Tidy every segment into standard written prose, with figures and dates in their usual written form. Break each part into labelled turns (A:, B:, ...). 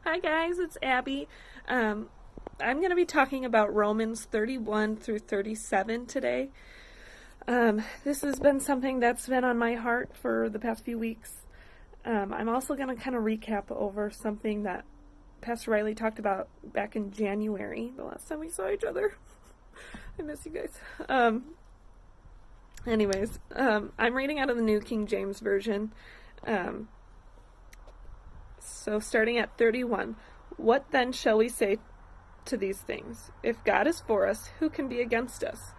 A: Hi guys, it's Abby. I'm going to be talking about Romans 31 through 37 today. This has been something that's been on my heart for the past few weeks. I'm also going to kind of recap over something that Pastor Riley talked about back in January, the last time we saw each other. I miss you guys. I'm reading out of the New King James Version. So starting at 31, what then shall we say to these things? If God is for us, who can be against us?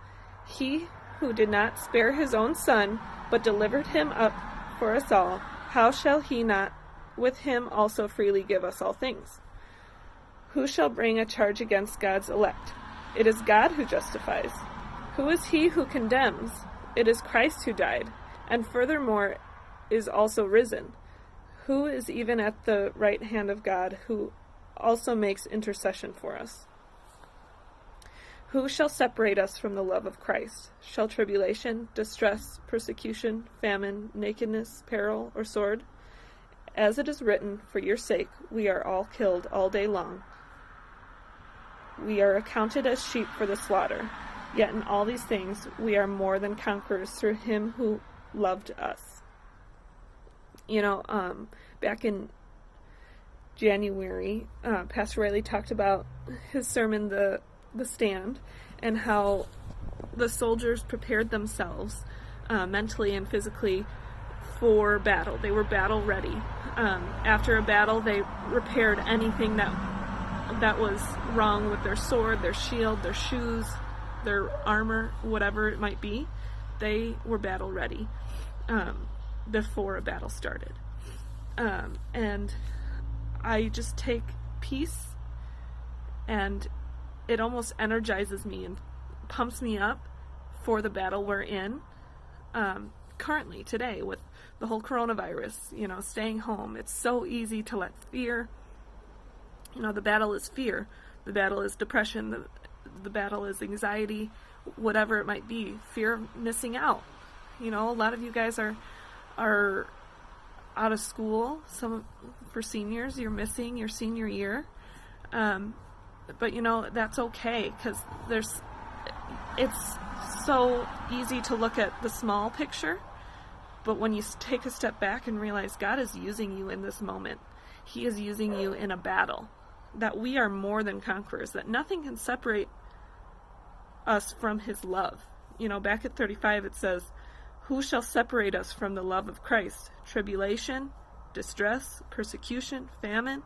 A: He who did not spare his own son, but delivered him up for us all, how shall he not with him also freely give us all things? Who shall bring a charge against God's elect? It is God who justifies. Who is he who condemns? It is Christ who died, and furthermore is also risen, who is even at the right hand of God, who also makes intercession for us. Who shall separate us from the love of Christ? Shall tribulation, distress, persecution, famine, nakedness, peril, or sword? As it is written, for your sake we are all killed all day long. We are accounted as sheep for the slaughter. Yet in all these things we are more than conquerors through him who loved us. Back in January, Pastor Riley talked about his sermon, The Stand, and how the soldiers prepared themselves mentally and physically for battle. They were battle ready. After a battle, they repaired anything that was wrong with their sword, their shield, their shoes, their armor, whatever it might be. They were battle ready before a battle started. And I just take peace, and it almost energizes me and pumps me up for the battle we're in currently today with the whole coronavirus, staying home. It's so easy to let fear, the battle is fear, the battle is depression, the battle is anxiety, whatever it might be, fear of missing out. A lot of you guys are out of school. Some for seniors, you're missing your senior year, but that's okay, because it's so easy to look at the small picture, but when you take a step back and realize God is using you in this moment, he is using you in a battle, that we are more than conquerors, that nothing can separate us from his love. Back at 35 it says, who shall separate us from the love of Christ? Tribulation, distress, persecution, famine.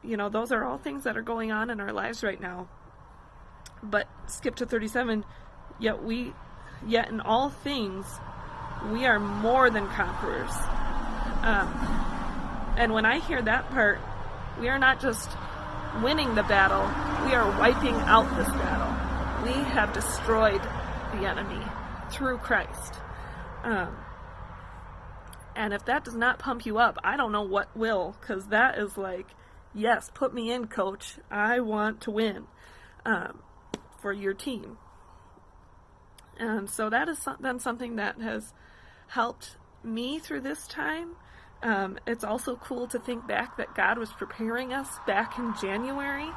A: Those are all things that are going on in our lives right now. But skip to 37, yet in all things we are more than conquerors. And when I hear that part, we are not just winning the battle, we are wiping out this battle. We have destroyed the enemy through Christ. And if that does not pump you up, I don't know what will, because that is like, yes, put me in, coach. I want to win for your team. And so that has been something that has helped me through this time. It's also cool to think back that God was preparing us back in January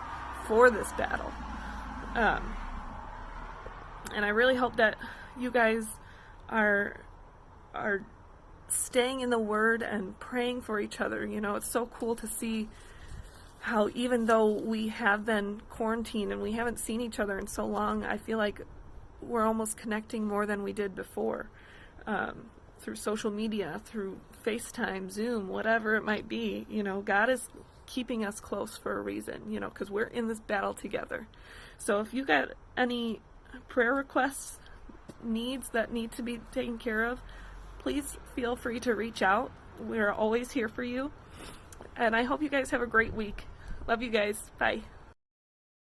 A: for this battle. And I really hope that you guys are staying in the Word and praying for each other. It's so cool to see how, even though we have been quarantined and we haven't seen each other in so long, I feel like we're almost connecting more than we did before, through social media, through FaceTime, Zoom, whatever it might be. God is keeping us close for a reason, because we're in this battle together. So if you got any prayer requests, needs that need to be taken care of, please feel free to reach out. We're always here for you. And I hope you guys have a great week. Love you guys. Bye.